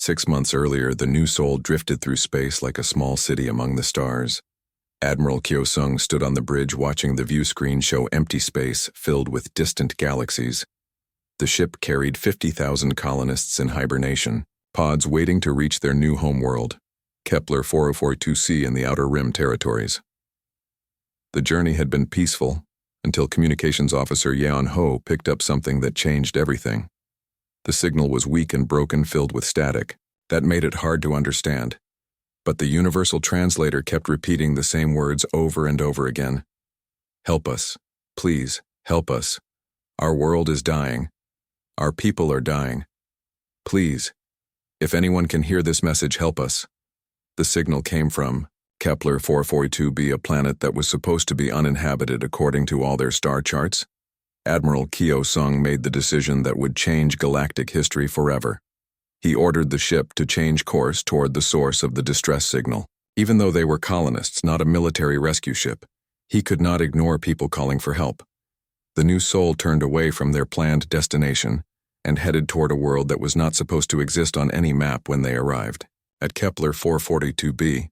6 months earlier, the new Sol drifted through space like a small city among the stars. Admiral Kyo-sung stood on the bridge watching the view screen show empty space filled with distant galaxies. The ship carried 50,000 colonists in hibernation, pods waiting to reach their new homeworld, Kepler 4042c in the Outer Rim territories. The journey had been peaceful until Communications Officer Yeon Ho picked up something that changed everything. The signal was weak and broken, filled with static. That made it hard to understand. But the universal translator kept repeating the same words over and over again. "Help us. Please, help us. Our world is dying. Our people are dying. Please. If anyone can hear this message, help us." The signal came from Kepler 442b, a planet that was supposed to be uninhabited according to all their star charts. Admiral Kyo-sung made the decision that would change galactic history forever. He ordered the ship to change course toward the source of the distress signal. Even though they were colonists, not a military rescue ship, he could not ignore people calling for help. The new Sol turned away from their planned destination and headed toward a world that was not supposed to exist on any map when they arrived. At Kepler 442b,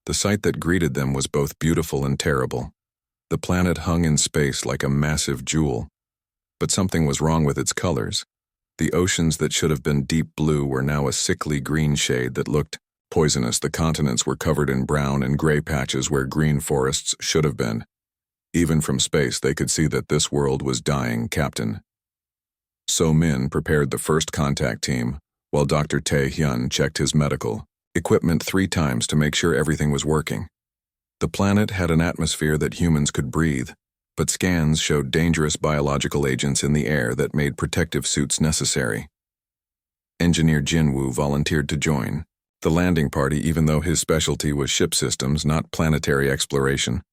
the sight that greeted them was both beautiful and terrible. The planet hung in space like a massive jewel. But something was wrong with its colors. The oceans that should have been deep blue were now a sickly green shade that looked poisonous. The continents were covered in brown and gray patches where green forests should have been. Even from space, they could see that this world was dying, Captain. So Min prepared the first contact team, while Dr. Tae-hyun checked his medical equipment 3 times to make sure everything was working. The planet had an atmosphere that humans could breathe, but scans showed dangerous biological agents in the air that made protective suits necessary. Engineer Jin-woo volunteered to join the landing party even though his specialty was ship systems, not planetary exploration.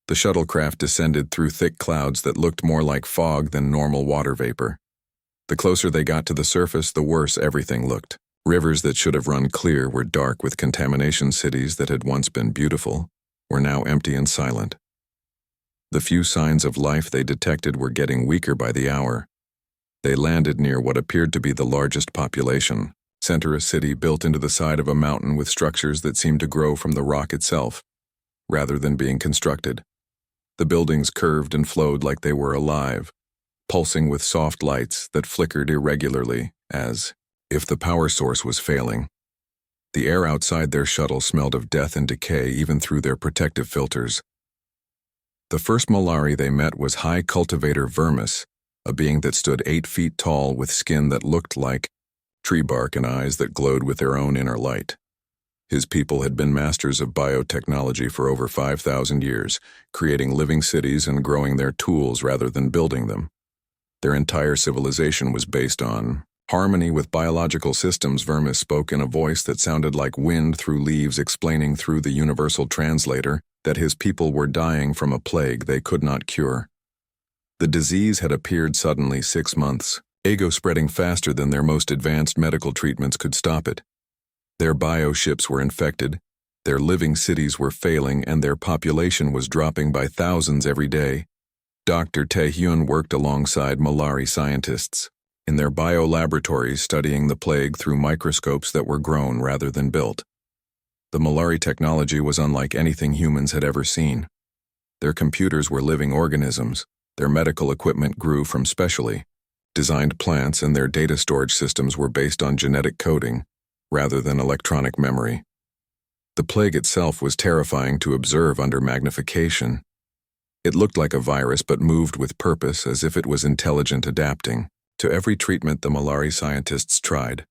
The shuttlecraft descended through thick clouds that looked more like fog than normal water vapor. The closer they got to the surface, the worse everything looked. Rivers that should have run clear were dark with contamination. Cities that had once been beautiful were now empty and silent. The few signs of life they detected were getting weaker by the hour. They landed near what appeared to be the largest population center, a city built into the side of a mountain with structures that seemed to grow from the rock itself, rather than being constructed. The buildings curved and flowed like they were alive, pulsing with soft lights that flickered irregularly, as if the power source was failing. The air outside their shuttle smelled of death and decay even through their protective filters. The first Malari they met was High Cultivator Vermis, a being that stood 8 feet tall with skin that looked like tree bark and eyes that glowed with their own inner light. His people had been masters of biotechnology for over 5,000 years, creating living cities and growing their tools rather than building them. Their entire civilization was based on harmony with biological systems. Vermis spoke in a voice that sounded like wind through leaves, explaining through the universal translator that his people were dying from a plague they could not cure. The disease had appeared suddenly 6 months ago, spreading faster than their most advanced medical treatments could stop it. Their bioships were infected, their living cities were failing, and their population was dropping by thousands every day. Dr. Tae-hyun worked alongside Malari scientists in their biolaboratories, studying the plague through microscopes that were grown rather than built. The Malari technology was unlike anything humans had ever seen. Their computers were living organisms, their medical equipment grew from specially designed plants, and their data storage systems were based on genetic coding rather than electronic memory. The plague itself was terrifying to observe under magnification. It looked like a virus but moved with purpose, as if it was intelligent, adapting to every treatment the Malari scientists tried.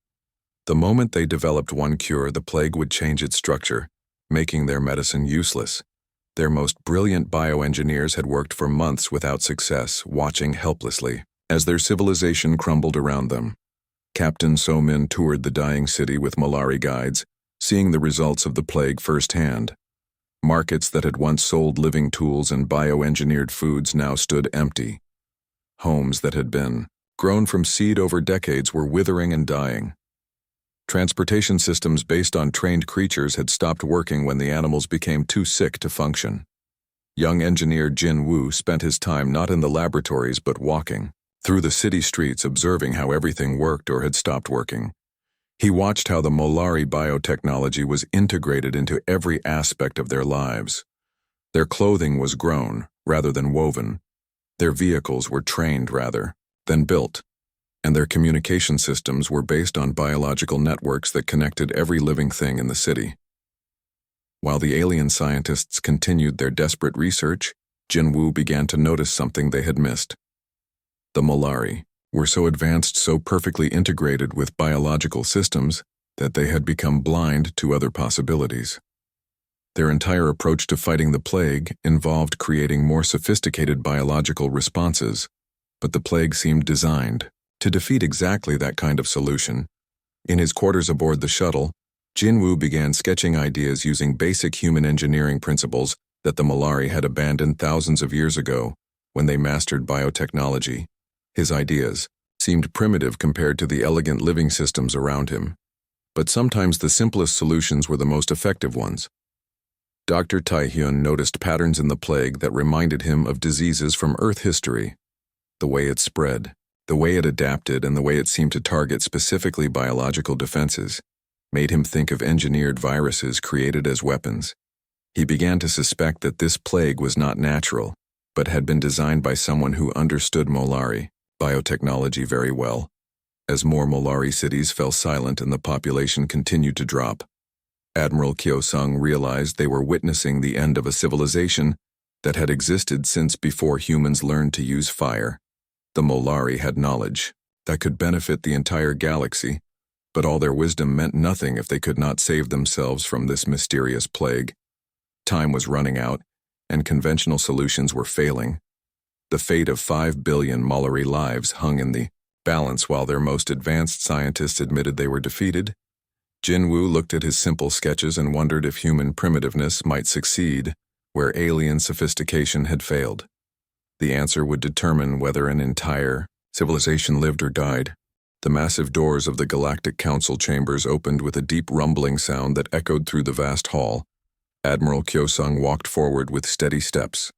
The moment they developed one cure, the plague would change its structure, making their medicine useless. Their most brilliant bioengineers had worked for months without success, watching helplessly as their civilization crumbled around them. Captain So-min toured the dying city with Malari guides, seeing the results of the plague firsthand. Markets that had once sold living tools and bioengineered foods now stood empty. Homes that had been grown from seed over decades were withering and dying. Transportation systems based on trained creatures had stopped working when the animals became too sick to function. Young engineer Jin-woo spent his time not in the laboratories but walking through the city streets, observing how everything worked or had stopped working. He watched how the Molari biotechnology was integrated into every aspect of their lives. Their clothing was grown, rather than woven. Their vehicles were trained, rather than built. And their communication systems were based on biological networks that connected every living thing in the city. While the alien scientists continued their desperate research, Jinwoo began to notice something they had missed. The Molari were so advanced, so perfectly integrated with biological systems, that they had become blind to other possibilities. Their entire approach to fighting the plague involved creating more sophisticated biological responses, but the plague seemed designed to defeat exactly that kind of solution. In his quarters aboard the shuttle, Jinwoo began sketching ideas using basic human engineering principles that the Molari had abandoned thousands of years ago when they mastered biotechnology. His ideas seemed primitive compared to the elegant living systems around him, but sometimes the simplest solutions were the most effective ones. Dr. Taehyun noticed patterns in the plague that reminded him of diseases from Earth history. The way it spread, the way it adapted, and the way it seemed to target specifically biological defenses made him think of engineered viruses created as weapons. He began to suspect that this plague was not natural, but had been designed by someone who understood Molari biotechnology very well. As more Molari cities fell silent and the population continued to drop, Admiral Kyo-sung realized they were witnessing the end of a civilization that had existed since before humans learned to use fire. The Molari had knowledge that could benefit the entire galaxy, but all their wisdom meant nothing if they could not save themselves from this mysterious plague. Time was running out, and conventional solutions were failing. The fate of 5 billion Molari lives hung in the balance while their most advanced scientists admitted they were defeated. Jinwoo looked at his simple sketches and wondered if human primitiveness might succeed where alien sophistication had failed. The answer would determine whether an entire civilization lived or died. The massive doors of the Galactic Council chambers opened with a deep rumbling sound that echoed through the vast hall. Admiral Kyo-sung walked forward with steady steps,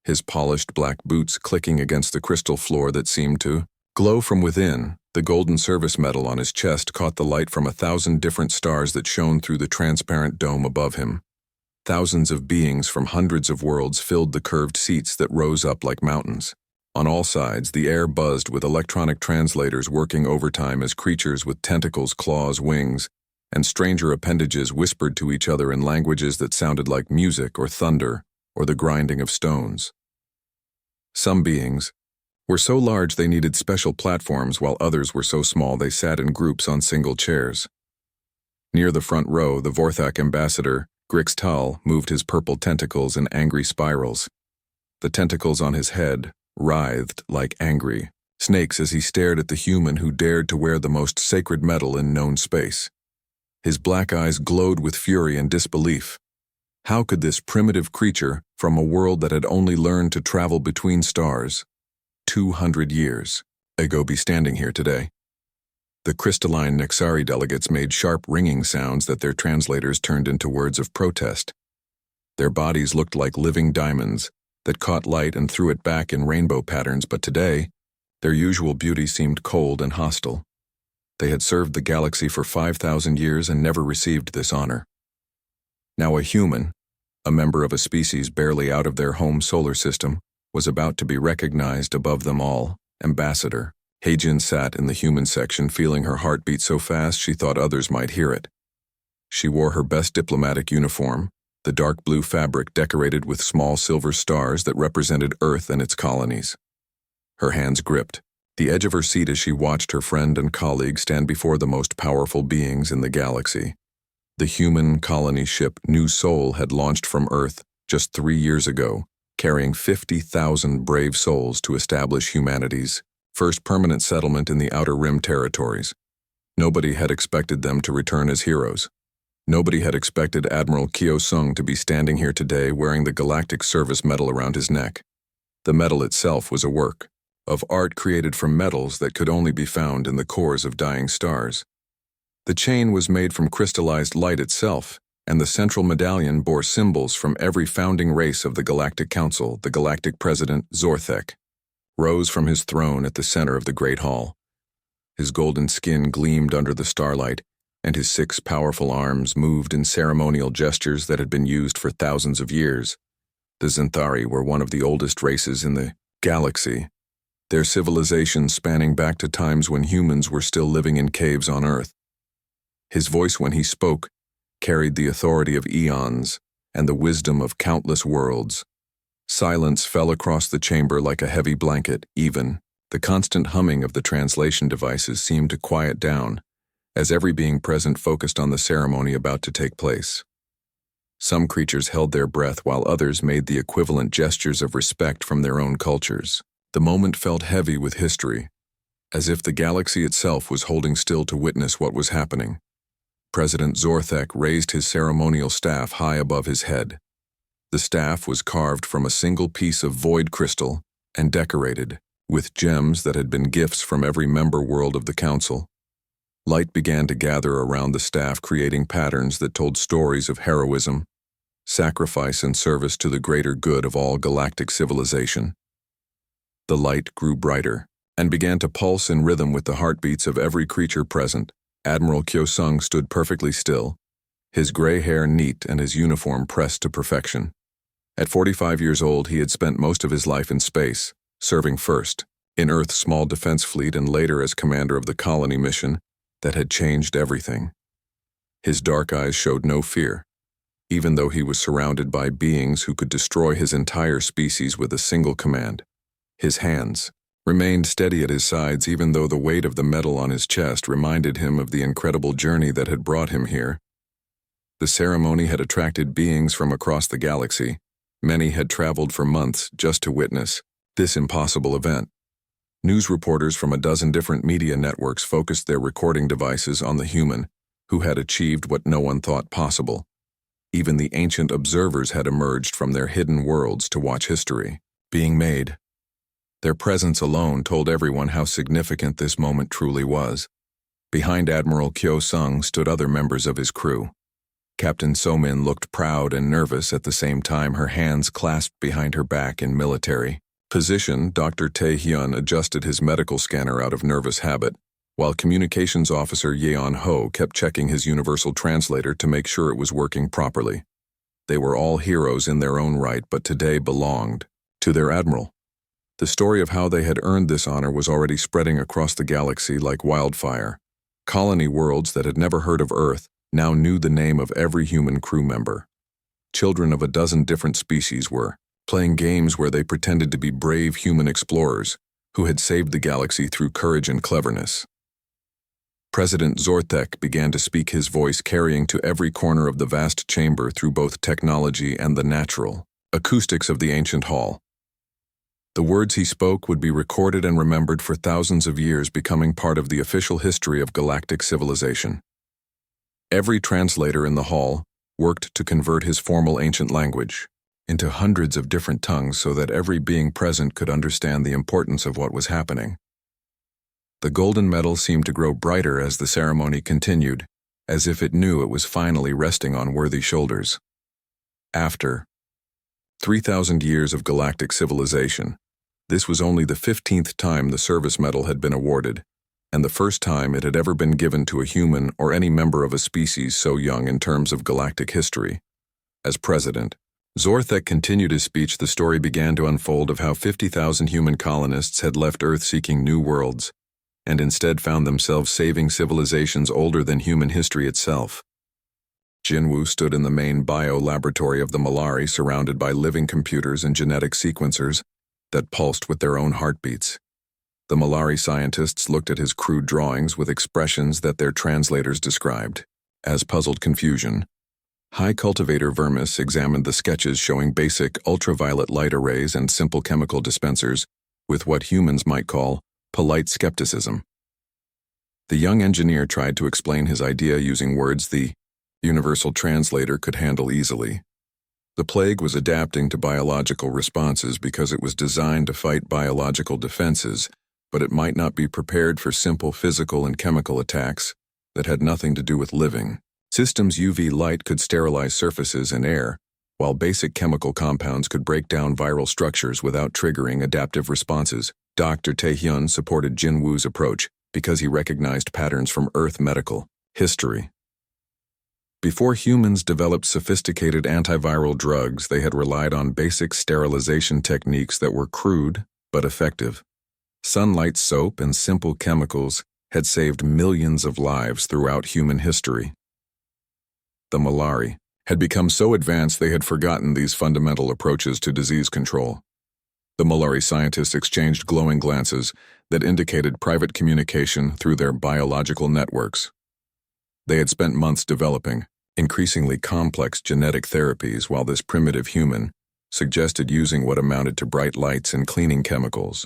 his polished black boots clicking against the crystal floor that seemed to glow from within. The golden service medal on his chest caught the light from 1,000 different stars that shone through the transparent dome above him. Thousands of beings from hundreds of worlds filled the curved seats that rose up like mountains. On all sides, the air buzzed with electronic translators working overtime as creatures with tentacles, claws, wings, and stranger appendages whispered to each other in languages that sounded like music or thunder or the grinding of stones. Some beings were so large they needed special platforms, while others were so small they sat in groups on single chairs. Near the front row, the Vorthak ambassador, Grix Tal, moved his purple tentacles in angry spirals. The tentacles on his head writhed like angry snakes as he stared at the human who dared to wear the most sacred metal in known space. His black eyes glowed with fury and disbelief. How could this primitive creature, from a world that had only learned to travel between stars 200 years ago, be standing here today? The crystalline Nexari delegates made sharp ringing sounds that their translators turned into words of protest. Their bodies looked like living diamonds that caught light and threw it back in rainbow patterns, but today, their usual beauty seemed cold and hostile. They had served the galaxy for 5,000 years and never received this honor. Now a human, a member of a species barely out of their home solar system, was about to be recognized above them all. Ambassador Heijin sat in the human section, feeling her heart beat so fast she thought others might hear it. She wore her best diplomatic uniform, the dark blue fabric decorated with small silver stars that represented Earth and its colonies. Her hands gripped the edge of her seat as she watched her friend and colleague stand before the most powerful beings in the galaxy. The human colony ship New Soul had launched from Earth just 3 years ago, carrying 50,000 brave souls to establish humanity's first permanent settlement in the Outer Rim territories. Nobody had expected them to return as heroes. Nobody had expected Admiral Kyo-sung to be standing here today wearing the Galactic Service Medal around his neck. The medal itself was a work of art created from metals that could only be found in the cores of dying stars. The chain was made from crystallized light itself, and the central medallion bore symbols from every founding race of the Galactic Council. The Galactic President, Zorthek, rose from his throne at the center of the Great Hall. His golden skin gleamed under the starlight, and his 6 powerful arms moved in ceremonial gestures that had been used for thousands of years. The Zinthari were one of the oldest races in the galaxy, their civilization spanning back to times when humans were still living in caves on Earth. His voice when he spoke carried the authority of eons and the wisdom of countless worlds. Silence fell across the chamber like a heavy blanket. Even the constant humming of the translation devices seemed to quiet down, as every being present focused on the ceremony about to take place. Some creatures held their breath while others made the equivalent gestures of respect from their own cultures. The moment felt heavy with history, as if the galaxy itself was holding still to witness what was happening. President Zorthek raised his ceremonial staff high above his head. The staff was carved from a single piece of void crystal and decorated with gems that had been gifts from every member world of the Council. Light began to gather around the staff, creating patterns that told stories of heroism, sacrifice, and service to the greater good of all galactic civilization. The light grew brighter and began to pulse in rhythm with the heartbeats of every creature present. Admiral Kyosung stood perfectly still, his gray hair neat and his uniform pressed to perfection. At 45 years old, he had spent most of his life in space, serving first in Earth's small defense fleet and later as commander of the colony mission that had changed everything. His dark eyes showed no fear, even though he was surrounded by beings who could destroy his entire species with a single command. His hands remained steady at his sides, even though the weight of the metal on his chest reminded him of the incredible journey that had brought him here. The ceremony had attracted beings from across the galaxy. Many had traveled for months just to witness this impossible event. News reporters from a dozen different media networks focused their recording devices on the human who had achieved what no one thought possible. Even the ancient observers had emerged from their hidden worlds to watch history being made. Their presence alone told everyone how significant this moment truly was. Behind Admiral Kyosung stood other members of his crew. Captain Somin looked proud and nervous at the same time, her hands clasped behind her back in military position. Dr. Tae-hyun adjusted his medical scanner out of nervous habit, while Communications Officer Yeon Ho kept checking his universal translator to make sure it was working properly. They were all heroes in their own right, but today belonged to their admiral. The story of how they had earned this honor was already spreading across the galaxy like wildfire. Colony worlds that had never heard of Earth now knew the name of every human crew member. Children of a dozen different species were playing games where they pretended to be brave human explorers who had saved the galaxy through courage and cleverness. President Zorthek began to speak, his voice carrying to every corner of the vast chamber through both technology and the natural acoustics of the ancient hall. The words he spoke would be recorded and remembered for thousands of years, becoming part of the official history of galactic civilization. Every translator in the hall worked to convert his formal ancient language into hundreds of different tongues so that every being present could understand the importance of what was happening. The golden metal seemed to grow brighter as the ceremony continued, as if it knew it was finally resting on worthy shoulders. After 3,000 years of galactic civilization, this was only the 15th time the service medal had been awarded, and the first time it had ever been given to a human or any member of a species so young in terms of galactic history. As president, Zorthek continued his speech. The story began to unfold of how 50,000 human colonists had left Earth seeking new worlds, and instead found themselves saving civilizations older than human history itself. Jinwoo stood in the main bio-laboratory of the Malari, surrounded by living computers and genetic sequencers that pulsed with their own heartbeats. The Malari scientists looked at his crude drawings with expressions that their translators described as puzzled confusion. High Cultivator Vermis examined the sketches showing basic ultraviolet light arrays and simple chemical dispensers with what humans might call polite skepticism. The young engineer tried to explain his idea using words the universal translator could handle easily. The plague was adapting to biological responses because it was designed to fight biological defenses, but it might not be prepared for simple physical and chemical attacks that had nothing to do with living. Systems UV light could sterilize surfaces and air, while basic chemical compounds could break down viral structures without triggering adaptive responses. Dr. Tae-hyun supported Jinwoo's approach because he recognized patterns from Earth medical History. Before humans developed sophisticated antiviral drugs, they had relied on basic sterilization techniques that were crude but effective. Sunlight soap and simple chemicals had saved millions of lives throughout human history. The Malari had become so advanced they had forgotten these fundamental approaches to disease control. The Malari scientists exchanged glowing glances that indicated private communication through their biological networks. They had spent months developing increasingly complex genetic therapies, while this primitive human suggested using what amounted to bright lights and cleaning chemicals.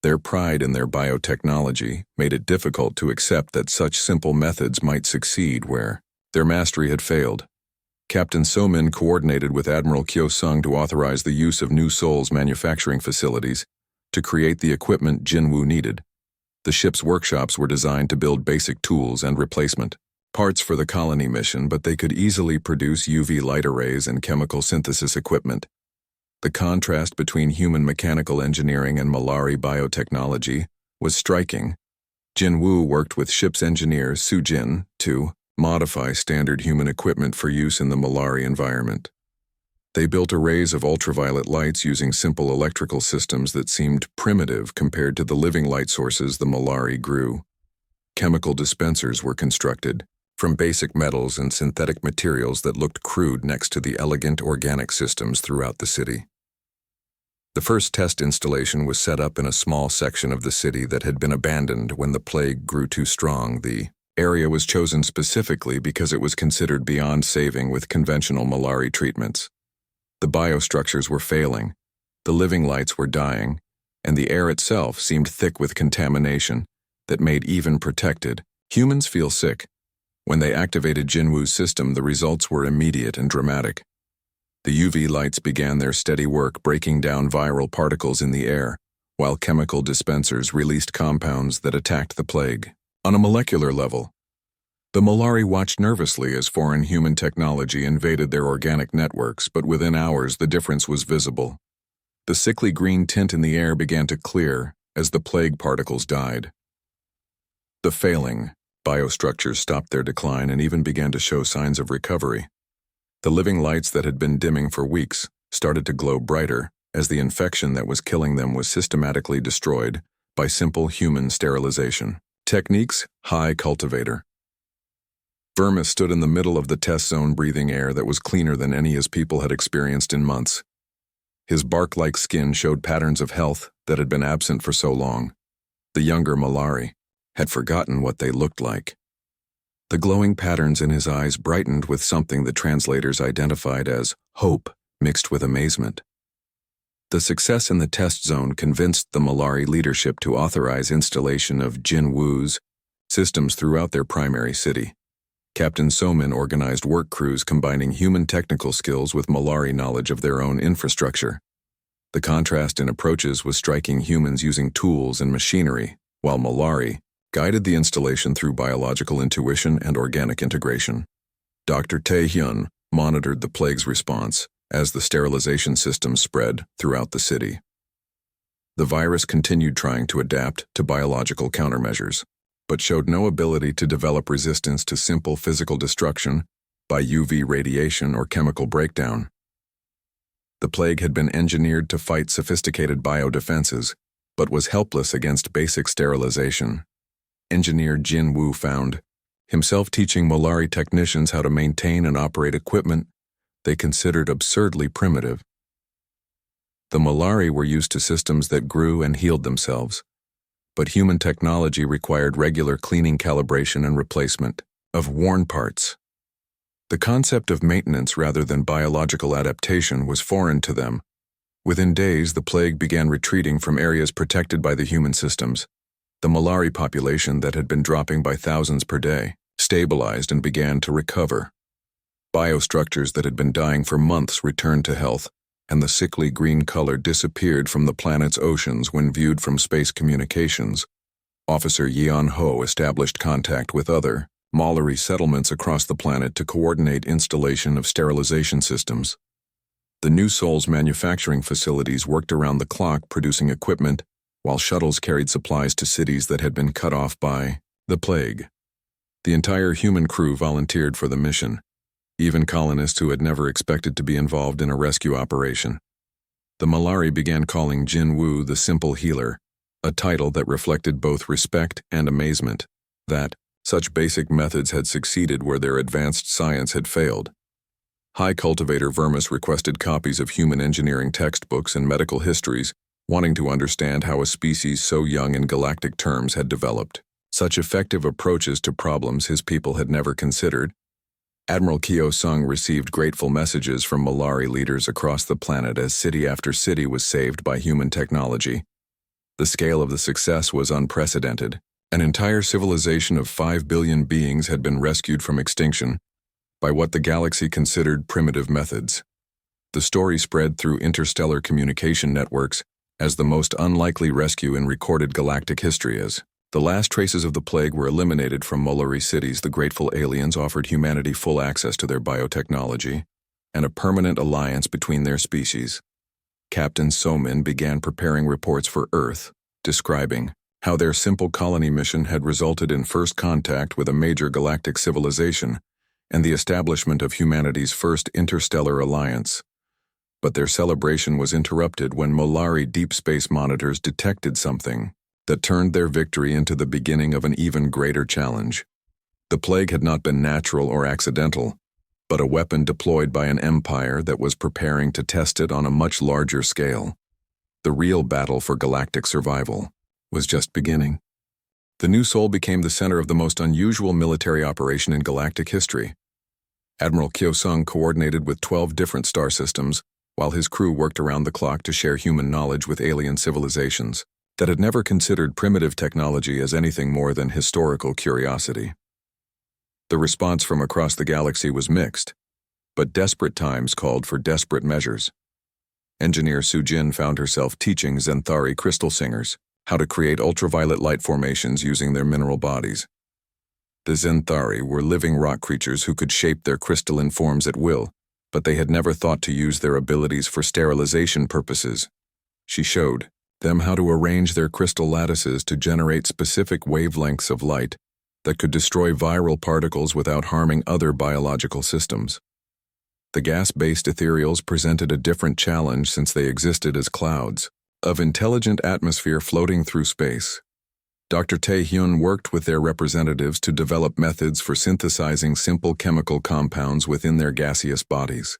Their pride in their biotechnology made it difficult to accept that such simple methods might succeed where their mastery had failed. Captain Somin coordinated with Admiral Kyo-sung to authorize the use of New Seoul's manufacturing facilities to create the equipment Jinwoo needed. The ship's workshops were designed to build basic tools and replacement parts for the colony mission, but they could easily produce UV light arrays and chemical synthesis equipment. The contrast between human mechanical engineering and Malari biotechnology was striking. Jinwoo worked with ship's engineer Soo-jin to modify standard human equipment for use in the Malari environment. They built arrays of ultraviolet lights using simple electrical systems that seemed primitive compared to the living light sources the Malari grew. Chemical dispensers were constructed from basic metals and synthetic materials that looked crude next to the elegant organic systems throughout the city. The first test installation was set up in a small section of the city that had been abandoned when the plague grew too strong. The area was chosen specifically because it was considered beyond saving with conventional Malari treatments. The biostructures were failing, the living lights were dying, and the air itself seemed thick with contamination that made even protected humans feel sick. When they activated Jinwoo's system, the results were immediate and dramatic. The UV lights began their steady work breaking down viral particles in the air, while chemical dispensers released compounds that attacked the plague. On a molecular level, the Malari watched nervously as foreign human technology invaded their organic networks, but within hours the difference was visible. The sickly green tint in the air began to clear as the plague particles died. The failing biostructures stopped their decline and even began to show signs of recovery. The living lights that had been dimming for weeks started to glow brighter as the infection that was killing them was systematically destroyed by simple human sterilization techniques. High cultivator. Vermis stood in the middle of the test zone, breathing air that was cleaner than any his people had experienced in months. His bark-like skin showed patterns of health that had been absent for so long. The younger Malari had forgotten what they looked like. The glowing patterns in his eyes brightened with something the translators identified as hope mixed with amazement. The success in the test zone convinced the Malari leadership to authorize installation of Jinwoo's systems throughout their primary city. Captain Somin organized work crews combining human technical skills with Malari knowledge of their own infrastructure. The contrast in approaches was striking. Humans using tools and machinery, while Malari guided the installation through biological intuition and organic integration. Dr. Tae-hyun monitored the plague's response as the sterilization system spread throughout the city. The virus continued trying to adapt to biological countermeasures, but showed no ability to develop resistance to simple physical destruction by UV radiation or chemical breakdown. The plague had been engineered to fight sophisticated biodefenses, but was helpless against basic sterilization. Engineer Jinwoo found himself teaching Malari technicians how to maintain and operate equipment they considered absurdly primitive. The Malari were used to systems that grew and healed themselves, but human technology required regular cleaning, calibration, and replacement of worn parts. The concept of maintenance rather than biological adaptation was foreign to them. Within days, the plague began retreating from areas protected by the human systems. The Malari population that had been dropping by thousands per day stabilized and began to recover. Biostructures that had been dying for months returned to health, and the sickly green color disappeared from the planet's oceans when viewed from space communications. Officer Yeon Ho established contact with other Malari settlements across the planet to coordinate installation of sterilization systems. The New Seoul's manufacturing facilities worked around the clock producing equipment, while shuttles carried supplies to cities that had been cut off by the plague. The entire human crew volunteered for the mission, even colonists who had never expected to be involved in a rescue operation. The Malari began calling Jin Wu the Simple Healer, a title that reflected both respect and amazement that such basic methods had succeeded where their advanced science had failed. High Cultivator Vermis requested copies of human engineering textbooks and medical histories, wanting to understand how a species so young in galactic terms had developed such effective approaches to problems his people had never considered. Admiral Kyo Sung received grateful messages from Malari leaders across the planet as city after city was saved by human technology. The scale of the success was unprecedented. An entire civilization of 5 billion beings had been rescued from extinction by what the galaxy considered primitive methods. The story spread through interstellar communication networks as the most unlikely rescue in recorded galactic history. As the last traces of the plague were eliminated from Malari cities, the grateful aliens offered humanity full access to their biotechnology and a permanent alliance between their species. Captain Somin began preparing reports for Earth, describing how their simple colony mission had resulted in first contact with a major galactic civilization and the establishment of humanity's first interstellar alliance. But their celebration was interrupted when Malari deep space monitors detected something that turned their victory into the beginning of an even greater challenge. The plague had not been natural or accidental, but a weapon deployed by an empire that was preparing to test it on a much larger scale. The real battle for galactic survival was just beginning. The New Sol became the center of the most unusual military operation in galactic history. Admiral Kyo Sung coordinated with 12 different star systems, while his crew worked around the clock to share human knowledge with alien civilizations that had never considered primitive technology as anything more than historical curiosity. The response from across the galaxy was mixed, but desperate times called for desperate measures. Engineer Sujin found herself teaching Zenthari crystal singers how to create ultraviolet light formations using their mineral bodies. The Zenthari were living rock creatures who could shape their crystalline forms at will, but they had never thought to use their abilities for sterilization purposes. She showed them how to arrange their crystal lattices to generate specific wavelengths of light that could destroy viral particles without harming other biological systems. The gas-based ethereals presented a different challenge since they existed as clouds of intelligent atmosphere floating through space. Dr. Tae-hyun worked with their representatives to develop methods for synthesizing simple chemical compounds within their gaseous bodies.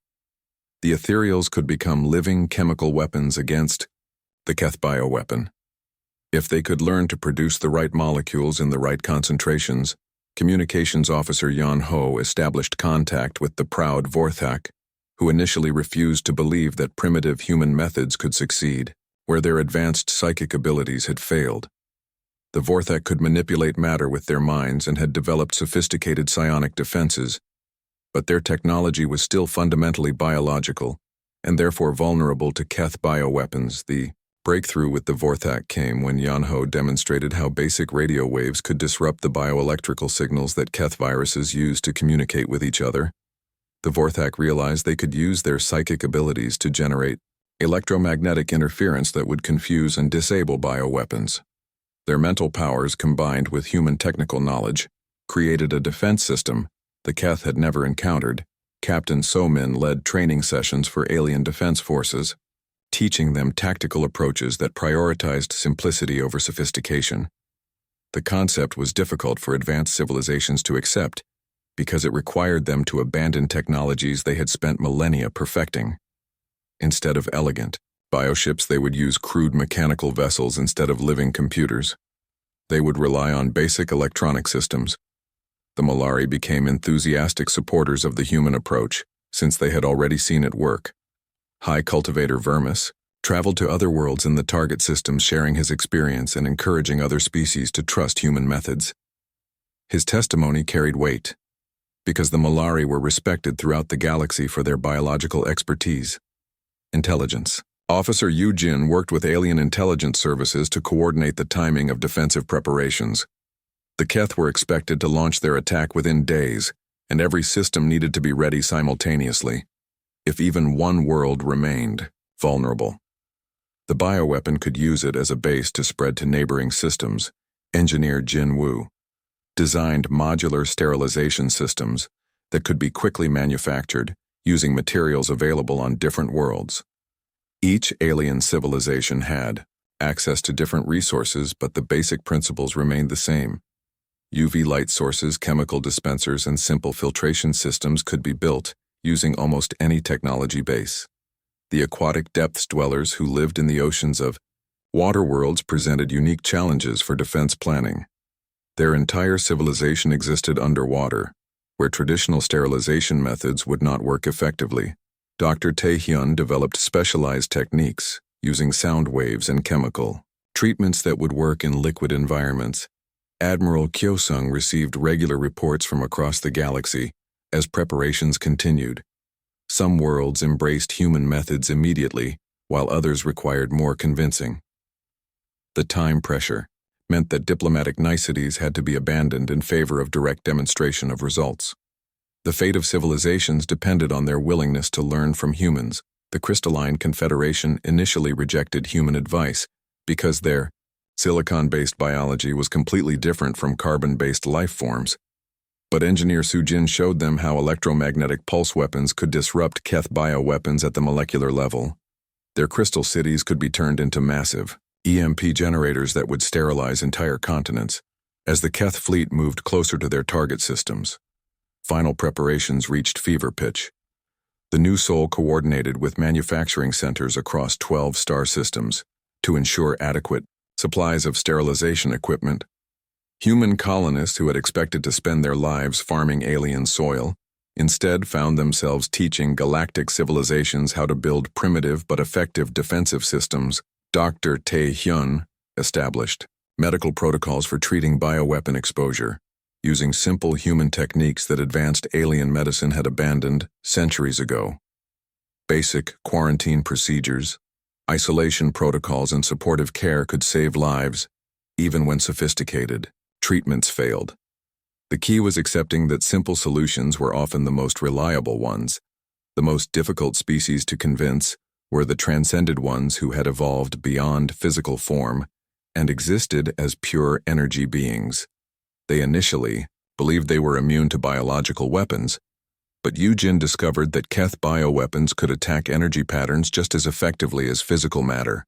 The ethereals could become living chemical weapons against the Keth bioweapon. If they could learn to produce the right molecules in the right concentrations, Communications Officer Yan Ho established contact with the proud Vorthak, who initially refused to believe that primitive human methods could succeed, where their advanced psychic abilities had failed. The Vorthak could manipulate matter with their minds and had developed sophisticated psionic defenses, but their technology was still fundamentally biological, and therefore vulnerable to Keth bioweapons. The breakthrough with the Vorthak came when Yan Ho demonstrated how basic radio waves could disrupt the bioelectrical signals that Keth viruses use to communicate with each other. The Vorthak realized they could use their psychic abilities to generate electromagnetic interference that would confuse and disable bioweapons. Their mental powers, combined with human technical knowledge, created a defense system the Keth had never encountered. Captain Somin led training sessions for alien defense forces, teaching them tactical approaches that prioritized simplicity over sophistication. The concept was difficult for advanced civilizations to accept because it required them to abandon technologies they had spent millennia perfecting. Instead of elegant bioships, they would use crude mechanical vessels instead of living computers. They would rely on basic electronic systems. The Malari became enthusiastic supporters of the human approach, since they had already seen it work. High Cultivator Vermis traveled to other worlds in the target system, sharing his experience and encouraging other species to trust human methods. His testimony carried weight, because the Malari were respected throughout the galaxy for their biological expertise. Intelligence. Officer Yu Jin worked with alien intelligence services to coordinate the timing of defensive preparations. The Keth were expected to launch their attack within days, and every system needed to be ready simultaneously, if even one world remained vulnerable. The bioweapon could use it as a base to spread to neighboring systems, engineer Jin Woo. designed modular sterilization systems that could be quickly manufactured using materials available on different worlds. Each alien civilization had access to different resources, but the basic principles remained the same. UV light sources, chemical dispensers, and simple filtration systems could be built using almost any technology base. The aquatic depths dwellers who lived in the oceans of water worlds presented unique challenges for defense planning. Their entire civilization existed underwater, where traditional sterilization methods would not work effectively. Dr. Tae-hyun developed specialized techniques using sound waves and chemical treatments that would work in liquid environments. Admiral Kyo-sung received regular reports from across the galaxy as preparations continued. Some worlds embraced human methods immediately, while others required more convincing. The time pressure meant that diplomatic niceties had to be abandoned in favor of direct demonstration of results. The fate of civilizations depended on their willingness to learn from humans. The Crystalline Confederation initially rejected human advice because their silicon-based biology was completely different from carbon-based life forms. But engineer Sujin showed them how electromagnetic pulse weapons could disrupt Keth bioweapons at the molecular level. Their crystal cities could be turned into massive EMP generators that would sterilize entire continents. As the Keth fleet moved closer to their target systems, final preparations reached fever pitch. The new Sol coordinated with manufacturing centers across 12 star systems to ensure adequate supplies of sterilization equipment. Human colonists who had expected to spend their lives farming alien soil instead found themselves teaching galactic civilizations how to build primitive but effective defensive systems. Dr. Tae-hyun established medical protocols for treating bioweapon exposure, using simple human techniques that advanced alien medicine had abandoned centuries ago. Basic quarantine procedures, isolation protocols, and supportive care could save lives, even when sophisticated treatments failed. The key was accepting that simple solutions were often the most reliable ones. The most difficult species to convince were the transcended ones who had evolved beyond physical form and existed as pure energy beings. They initially believed they were immune to biological weapons, but Yujin discovered that Keth bioweapons could attack energy patterns just as effectively as physical matter.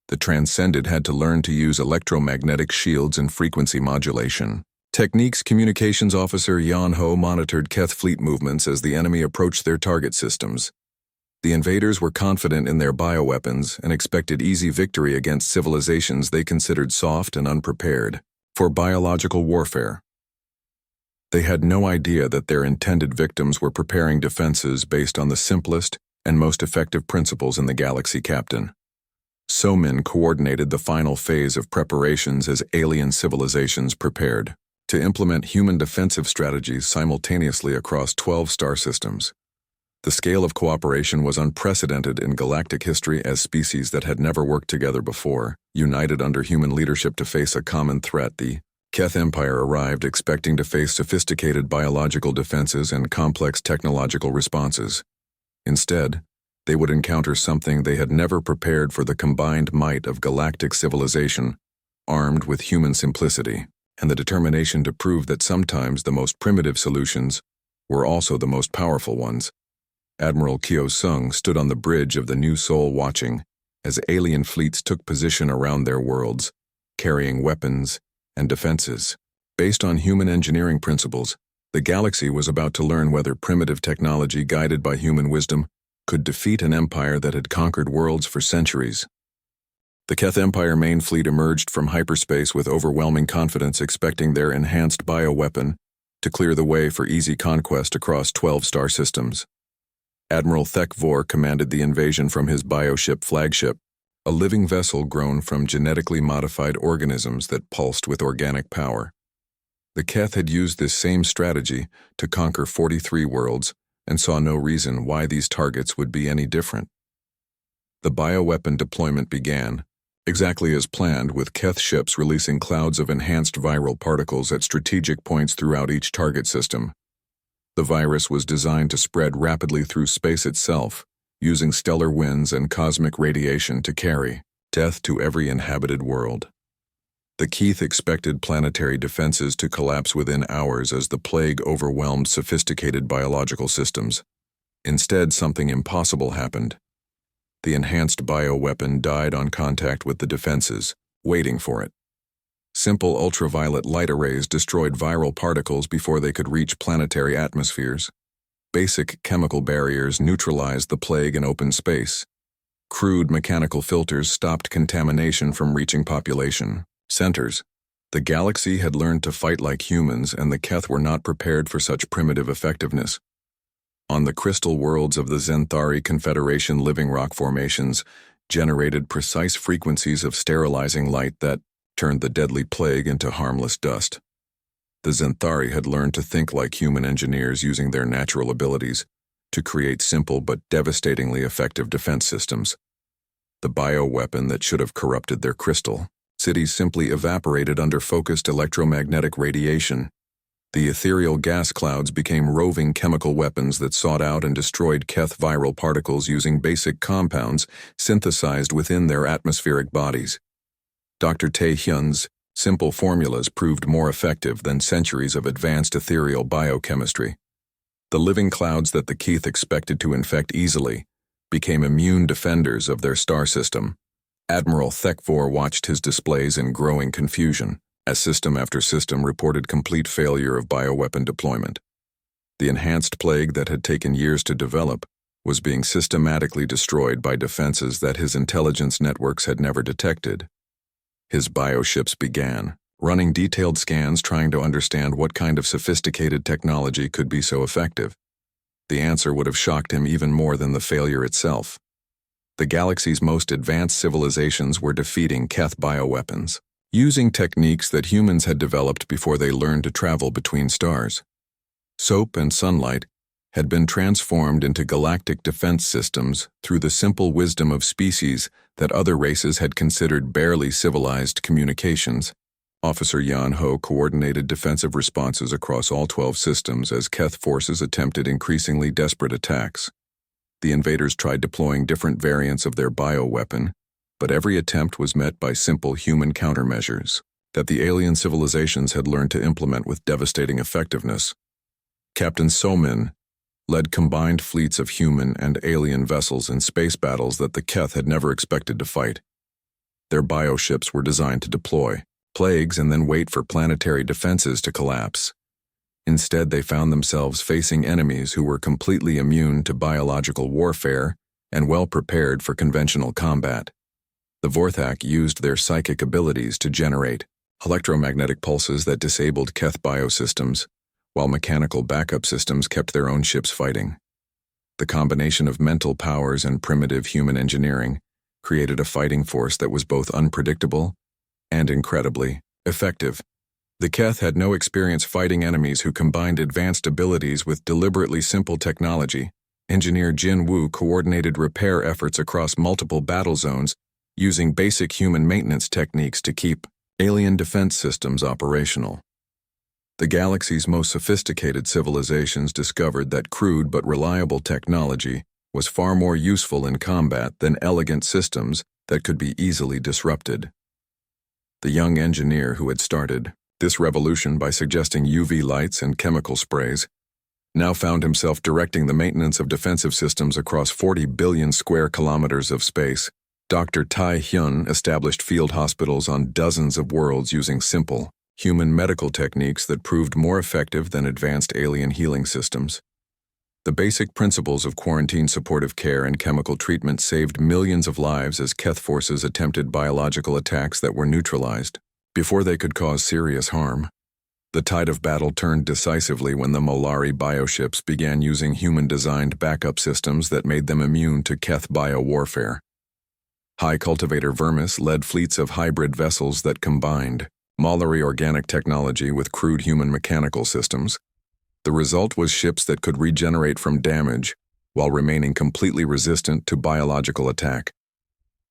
The transcended had to learn to use electromagnetic shields and frequency modulation techniques. Communications Officer Yan Ho monitored Keth fleet movements as the enemy approached their target systems. The invaders were confident in their bioweapons and expected easy victory against civilizations they considered soft and unprepared for biological warfare. They had no idea that their intended victims were preparing defenses based on the simplest and most effective principles in the galaxy. Captain Somin coordinated the final phase of preparations as alien civilizations prepared to implement human defensive strategies simultaneously across 12 star systems. The scale of cooperation was unprecedented in galactic history, as species that had never worked together before united under human leadership to face a common threat. The Keth Empire arrived expecting to face sophisticated biological defenses and complex technological responses. Instead, they would encounter something they had never prepared for: the combined might of galactic civilization, armed with human simplicity, and the determination to prove that sometimes the most primitive solutions were also the most powerful ones. Admiral Kyo-sung stood on the bridge of the New Sol watching as alien fleets took position around their worlds, carrying weapons and defenses. Based on human engineering principles, the galaxy was about to learn whether primitive technology guided by human wisdom could defeat an empire that had conquered worlds for centuries. The Keth Empire main fleet emerged from hyperspace with overwhelming confidence, expecting their enhanced bioweapon to clear the way for easy conquest across 12 star systems. Admiral Thek-vor commanded the invasion from his bioship flagship, a living vessel grown from genetically modified organisms that pulsed with organic power. The Keth had used this same strategy to conquer 43 worlds and saw no reason why these targets would be any different. The bioweapon deployment began, exactly as planned, with Keth ships releasing clouds of enhanced viral particles at strategic points throughout each target system. The virus was designed to spread rapidly through space itself, using stellar winds and cosmic radiation to carry death to every inhabited world. The Keith expected planetary defenses to collapse within hours as the plague overwhelmed sophisticated biological systems. Instead, something impossible happened. The enhanced bioweapon died on contact with the defenses, waiting for it. Simple ultraviolet light arrays destroyed viral particles before they could reach planetary atmospheres. Basic chemical barriers neutralized the plague in open space. Crude mechanical filters stopped contamination from reaching population centers. The galaxy had learned to fight like humans, and the Keth were not prepared for such primitive effectiveness. On the crystal worlds of the Zenthari Confederation, living rock formations generated precise frequencies of sterilizing light that turned the deadly plague into harmless dust. The Zenthari had learned to think like human engineers, using their natural abilities to create simple but devastatingly effective defense systems. The bioweapon that should have corrupted their crystal cities simply evaporated under focused electromagnetic radiation. The ethereal gas clouds became roving chemical weapons that sought out and destroyed Keth viral particles using basic compounds synthesized within their atmospheric bodies. Dr. Tae-hyun's simple formulas proved more effective than centuries of advanced ethereal biochemistry. The living clouds that the Keith expected to infect easily became immune defenders of their star system. Admiral Thekvor watched his displays in growing confusion as system after system reported complete failure of bioweapon deployment. The enhanced plague that had taken years to develop was being systematically destroyed by defenses that his intelligence networks had never detected. His bioships began running detailed scans, trying to understand what kind of sophisticated technology could be so effective. The answer would have shocked him even more than the failure itself. The galaxy's most advanced civilizations were defeating Keth bioweapons, using techniques that humans had developed before they learned to travel between stars. Soap and sunlight had been transformed into galactic defense systems through the simple wisdom of species that other races had considered barely civilized communications. Officer Yan Ho coordinated defensive responses across all 12 systems as Keth forces attempted increasingly desperate attacks. The invaders tried deploying different variants of their bioweapon, but every attempt was met by simple human countermeasures that the alien civilizations had learned to implement with devastating effectiveness. Captain Somin led combined fleets of human and alien vessels in space battles that the Keth had never expected to fight. Their bioships were designed to deploy plagues and then wait for planetary defenses to collapse. Instead, they found themselves facing enemies who were completely immune to biological warfare and well prepared for conventional combat. The Vorthak used their psychic abilities to generate electromagnetic pulses that disabled Keth biosystems, while mechanical backup systems kept their own ships fighting. The combination of mental powers and primitive human engineering created a fighting force that was both unpredictable and incredibly effective. The Keth had no experience fighting enemies who combined advanced abilities with deliberately simple technology. Engineer Jin Woo coordinated repair efforts across multiple battle zones, using basic human maintenance techniques to keep alien defense systems operational. The galaxy's most sophisticated civilizations discovered that crude but reliable technology was far more useful in combat than elegant systems that could be easily disrupted. The young engineer who had started this revolution by suggesting UV lights and chemical sprays now found himself directing the maintenance of defensive systems across 40 billion square kilometers of space. Dr. Tae-hyun established field hospitals on dozens of worlds using simple, human medical techniques that proved more effective than advanced alien healing systems. The basic principles of quarantine supportive care and chemical treatment saved millions of lives as Keth forces attempted biological attacks that were neutralized before they could cause serious harm. The tide of battle turned decisively when the Molari bioships began using human-designed backup systems that made them immune to Keth biowarfare. High Cultivator Vermis led fleets of hybrid vessels that combined Molari organic technology with crude human mechanical systems. The result was ships that could regenerate from damage while remaining completely resistant to biological attack.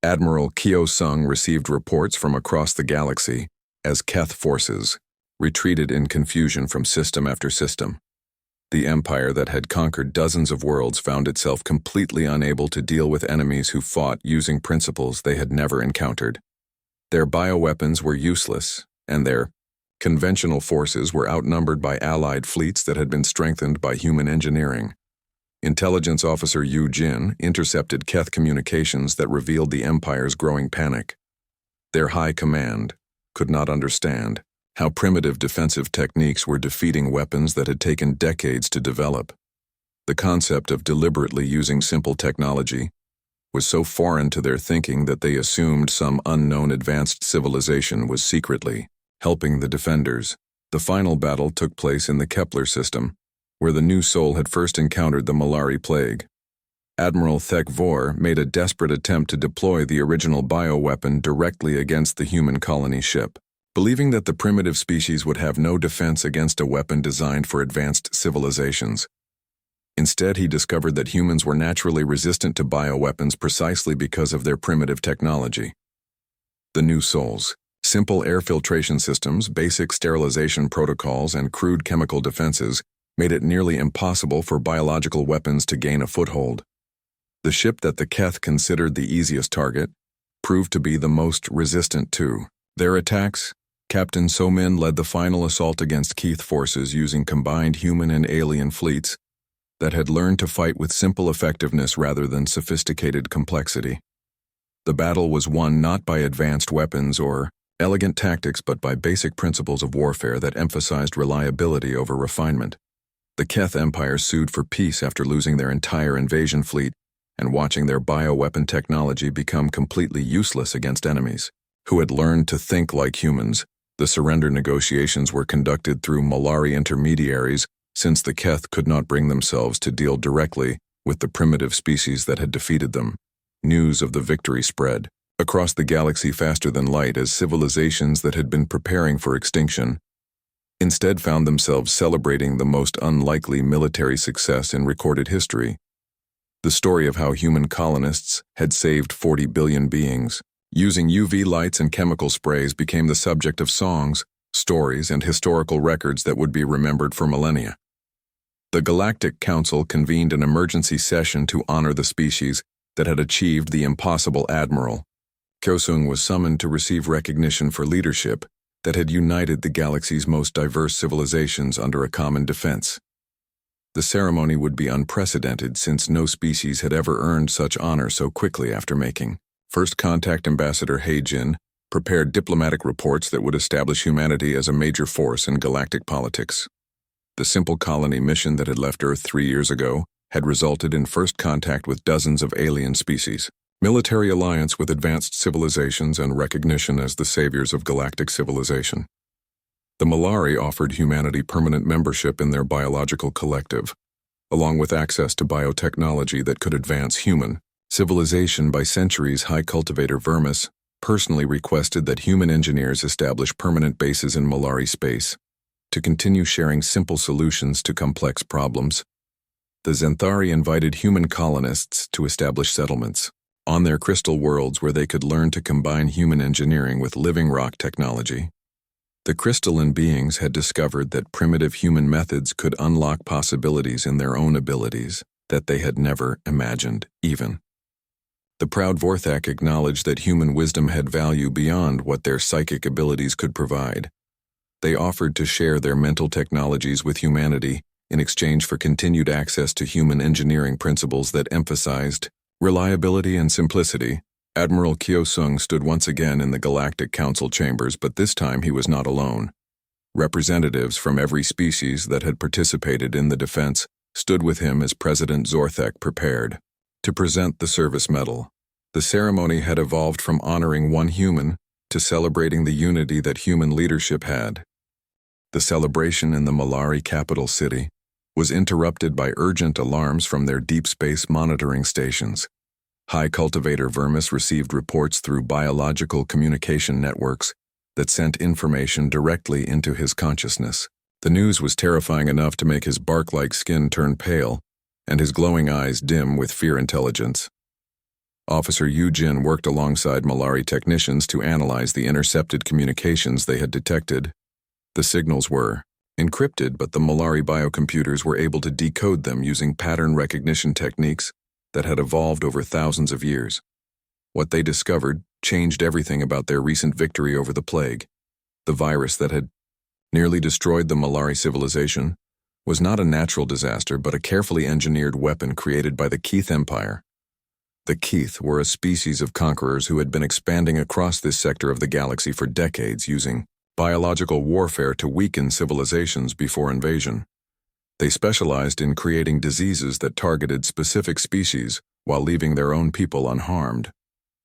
Admiral Kyo Sung received reports from across the galaxy as Keth forces retreated in confusion from system after system. The empire that had conquered dozens of worlds found itself completely unable to deal with enemies who fought using principles they had never encountered. Their bioweapons were useless, and their conventional forces were outnumbered by allied fleets that had been strengthened by human engineering. Intelligence Officer Yu Jin intercepted Keth communications that revealed the Empire's growing panic. Their high command could not understand how primitive defensive techniques were defeating weapons that had taken decades to develop. The concept of deliberately using simple technology was so foreign to their thinking that they assumed some unknown advanced civilization was secretly helping the defenders. The final battle took place in the Kepler system, where the New Soul had first encountered the Malari plague. Admiral Thek Vor made a desperate attempt to deploy the original bioweapon directly against the human colony ship. Believing that the primitive species would have no defense against a weapon designed for advanced civilizations. Instead, he discovered that humans were naturally resistant to bioweapons precisely because of their primitive technology. The New Souls, simple air filtration systems, basic sterilization protocols, and crude chemical defenses made it nearly impossible for biological weapons to gain a foothold. The ship that the Keth considered the easiest target proved to be the most resistant to their attacks. Captain So-min led the final assault against Keith forces using combined human and alien fleets that had learned to fight with simple effectiveness rather than sophisticated complexity. The battle was won not by advanced weapons or elegant tactics but by basic principles of warfare that emphasized reliability over refinement. The Keth Empire sued for peace after losing their entire invasion fleet and watching their bioweapon technology become completely useless against enemies who had learned to think like humans. The surrender negotiations were conducted through Malari intermediaries since the Keth could not bring themselves to deal directly with the primitive species that had defeated them. News of the victory spread across the galaxy faster than light as civilizations that had been preparing for extinction instead found themselves celebrating the most unlikely military success in recorded history. The story of how human colonists had saved 40 billion beings using UV lights and chemical sprays became the subject of songs, stories, and historical records that would be remembered for millennia. The Galactic Council convened an emergency session to honor the species that had achieved the impossible. Admiral Kyosung was summoned to receive recognition for leadership that had united the galaxy's most diverse civilizations under a common defense. The ceremony would be unprecedented since no species had ever earned such honor so quickly after making first contact. Ambassador Heijin prepared diplomatic reports that would establish humanity as a major force in galactic politics. The simple colony mission that had left Earth 3 years ago had resulted in first contact with dozens of alien species, military alliance with advanced civilizations, and recognition as the saviors of galactic civilization. The Malari offered humanity permanent membership in their biological collective, along with access to biotechnology that could advance human civilization by centuries. High Cultivator Vermis personally requested that human engineers establish permanent bases in Malari space to continue sharing simple solutions to complex problems. The Zenthari invited human colonists to establish settlements on their crystal worlds where they could learn to combine human engineering with living rock technology. The crystalline beings had discovered that primitive human methods could unlock possibilities in their own abilities that they had never imagined even. The proud Vorthak acknowledged that human wisdom had value beyond what their psychic abilities could provide. They offered to share their mental technologies with humanity in exchange for continued access to human engineering principles that emphasized reliability and simplicity. Admiral Kyosung stood once again in the Galactic Council chambers, but this time he was not alone. Representatives from every species that had participated in the defense stood with him as President Zorthek prepared to present the service medal. The ceremony had evolved from honoring one human to celebrating the unity that human leadership had. The celebration in the Malari capital city was interrupted by urgent alarms from their deep space monitoring stations. High Cultivator Vermis received reports through biological communication networks that sent information directly into his consciousness. The news was terrifying enough to make his bark-like skin turn pale and his glowing eyes dim with fear. Intelligence Officer Yu Jin worked alongside Malari technicians to analyze the intercepted communications they had detected. The signals were encrypted, but the Malari biocomputers were able to decode them using pattern recognition techniques that had evolved over thousands of years. What they discovered changed everything about their recent victory over the plague. The virus that had nearly destroyed the Malari civilization was not a natural disaster but a carefully engineered weapon created by the Keith Empire. The Keith were a species of conquerors who had been expanding across this sector of the galaxy for decades using biological warfare to weaken civilizations before invasion. They specialized in creating diseases that targeted specific species while leaving their own people unharmed.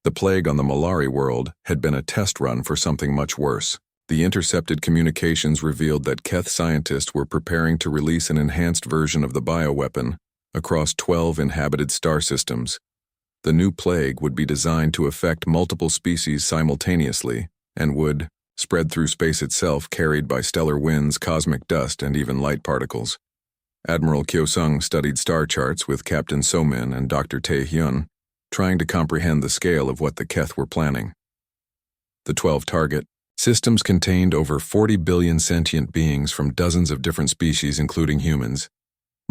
The plague on the Malari world had been a test run for something much worse. The intercepted communications revealed that Keth scientists were preparing to release an enhanced version of the bioweapon across 12 inhabited star systems. The new plague would be designed to affect multiple species simultaneously and would spread through space itself, carried by stellar winds, cosmic dust, and even light particles. Admiral Kyo-sung studied star charts with Captain So-min and Dr. Tae-hyun, trying to comprehend the scale of what the Keth were planning. The 12 target systems contained over 40 billion sentient beings from dozens of different species including humans,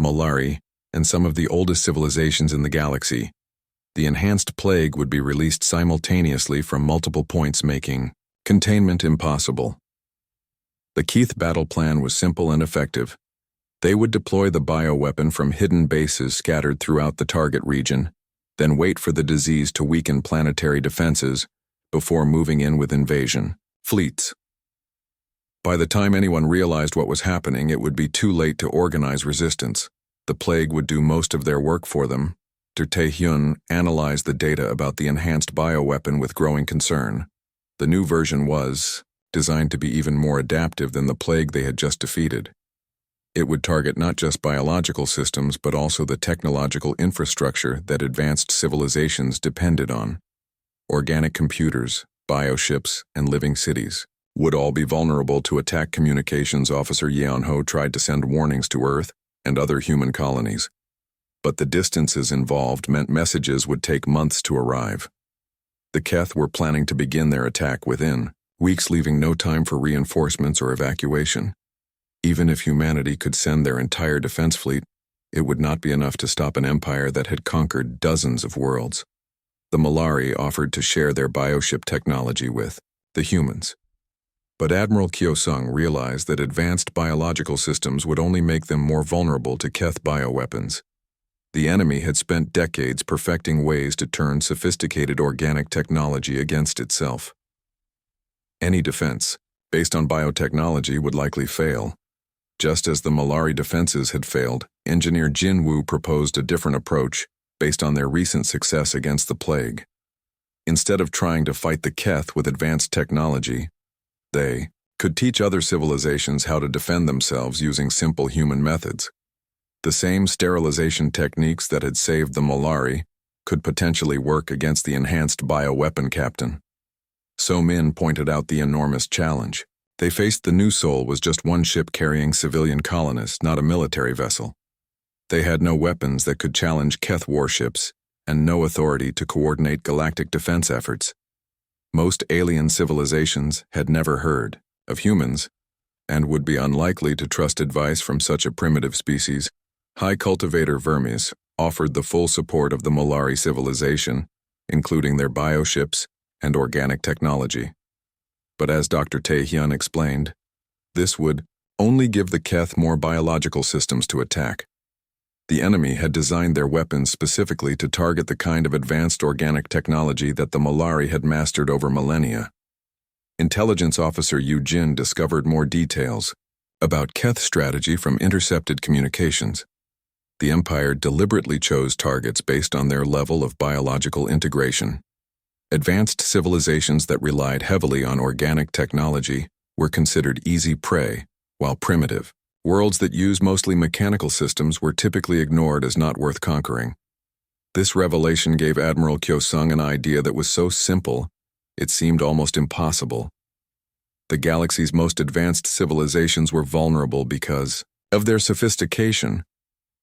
Malari, and some of the oldest civilizations in the galaxy. The enhanced plague would be released simultaneously from multiple points, making containment impossible. The Keith battle plan was simple and effective. They would deploy the bioweapon from hidden bases scattered throughout the target region, then wait for the disease to weaken planetary defenses before moving in with invasion fleets. By the time anyone realized what was happening, it would be too late to organize resistance. The plague would do most of their work for them. Dr. Tae-hyun analyzed the data about the enhanced bioweapon with growing concern. The new version was designed to be even more adaptive than the plague they had just defeated. It would target not just biological systems but also the technological infrastructure that advanced civilizations depended on. Organic computers, bioships, and living cities would all be vulnerable to attack. Communications Officer Yeon-ho tried to send warnings to Earth and other human colonies, but the distances involved meant messages would take months to arrive. The Keth were planning to begin their attack within weeks, leaving no time for reinforcements or evacuation. Even if humanity could send their entire defense fleet, it would not be enough to stop an empire that had conquered dozens of worlds. The Malari offered to share their bioship technology with the humans. But Admiral Kyo-sung realized that advanced biological systems would only make them more vulnerable to Keth bioweapons. The enemy had spent decades perfecting ways to turn sophisticated organic technology against itself. Any defense based on biotechnology would likely fail. Just as the Malari defenses had failed, Engineer Jin Woo proposed a different approach based on their recent success against the plague. Instead of trying to fight the Keth with advanced technology, they could teach other civilizations how to defend themselves using simple human methods. The same sterilization techniques that had saved the Malari could potentially work against the enhanced bioweapon captain. So-min pointed out the enormous challenge. They faced the New Sol was just one ship carrying civilian colonists, not a military vessel. They had no weapons that could challenge Keth warships and no authority to coordinate galactic defense efforts. Most alien civilizations had never heard of humans and would be unlikely to trust advice from such a primitive species. High cultivator Vermes offered the full support of the Malari civilization, including their bioships and organic technology. But as Dr. Tae-hyun explained, this would only give the Keth more biological systems to attack. The enemy had designed their weapons specifically to target the kind of advanced organic technology that the Malari had mastered over millennia. Intelligence Officer Yu Jin discovered more details about Keth strategy from intercepted communications. The Empire deliberately chose targets based on their level of biological integration. Advanced civilizations that relied heavily on organic technology were considered easy prey, while primitive worlds that used mostly mechanical systems were typically ignored as not worth conquering. This revelation gave Admiral Kyo-sung an idea that was so simple, it seemed almost impossible. The galaxy's most advanced civilizations were vulnerable because of their sophistication,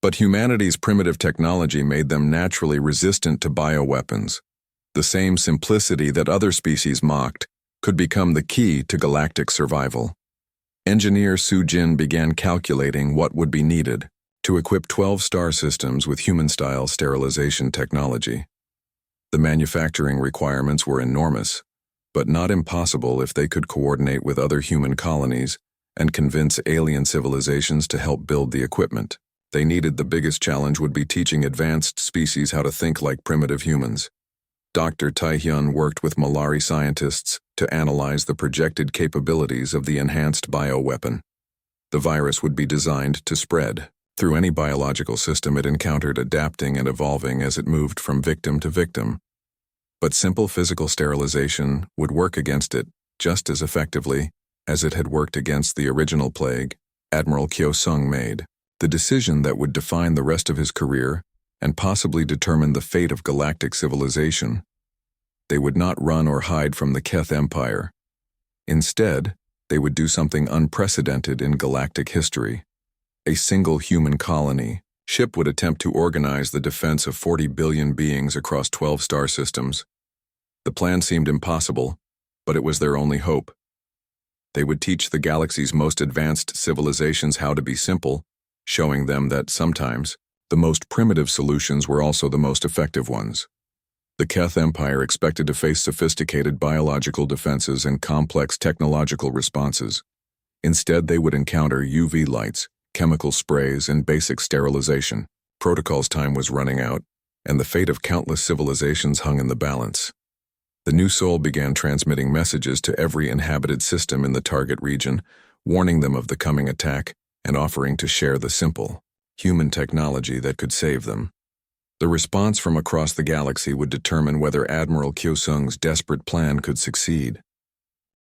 but humanity's primitive technology made them naturally resistant to bioweapons. The same simplicity that other species mocked could become the key to galactic survival. Engineer Su-jin began calculating what would be needed to equip 12 star systems with human-style sterilization technology. The manufacturing requirements were enormous, but not impossible if they could coordinate with other human colonies and convince alien civilizations to help build the equipment. They needed the biggest challenge would be teaching advanced species how to think like primitive humans. Dr. Tai-hyun worked with Malari scientists to analyze the projected capabilities of the enhanced bioweapon. The virus would be designed to spread through any biological system it encountered, adapting and evolving as it moved from victim to victim. But simple physical sterilization would work against it just as effectively as it had worked against the original plague Admiral Kyo-sung made. The decision that would define the rest of his career and possibly determine the fate of galactic civilization. They would not run or hide from the Keth Empire. Instead, they would do something unprecedented in galactic history. A single human colony ship would attempt to organize the defense of 40 billion beings across 12 star systems. The plan seemed impossible, but it was their only hope. They would teach the galaxy's most advanced civilizations how to be simple, showing them that sometimes the most primitive solutions were also the most effective ones. The Keth Empire expected to face sophisticated biological defenses and complex technological responses. Instead, they would encounter UV lights, chemical sprays, and basic sterilization. Protocol's time was running out, and the fate of countless civilizations hung in the balance. The new soul began transmitting messages to every inhabited system in the target region, warning them of the coming attack and offering to share the simple, human technology that could save them. The response from across the galaxy would determine whether Admiral Kyo-sung's desperate plan could succeed.